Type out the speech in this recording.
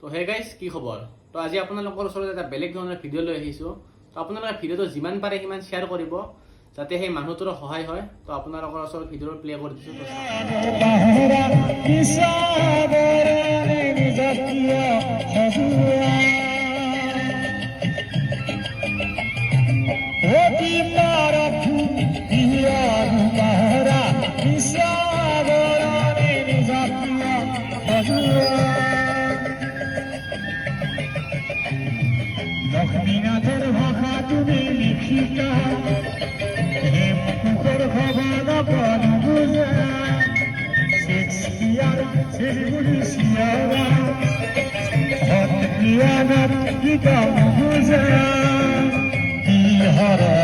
তো hey guys কি খবৰ? তো আজি আপোনালোকৰ ওচৰত এটা বেলেগ ধৰণৰ ভিডিঅ' লৈ আহিছোঁ। তো আপোনালোকে ভিডিঅ'টো যিমান পাৰে সিমান শ্বেয়াৰ কৰিব যাতে সেই মানুহটোৰ সহায় হয়। তো আপোনালোকৰ ওচৰত ভিডিঅ'টো প্লে কৰি দিছোঁ। লক্ষ্মীনাথেৰ ভাষা তুমি লিখিতা হেমকুকৰ খবৰ বুঝে শেক্সপিয়াৰ শেষগুলি শিয়াৰা হৰিয়ানাথ গীতা বুঝে কি হৰা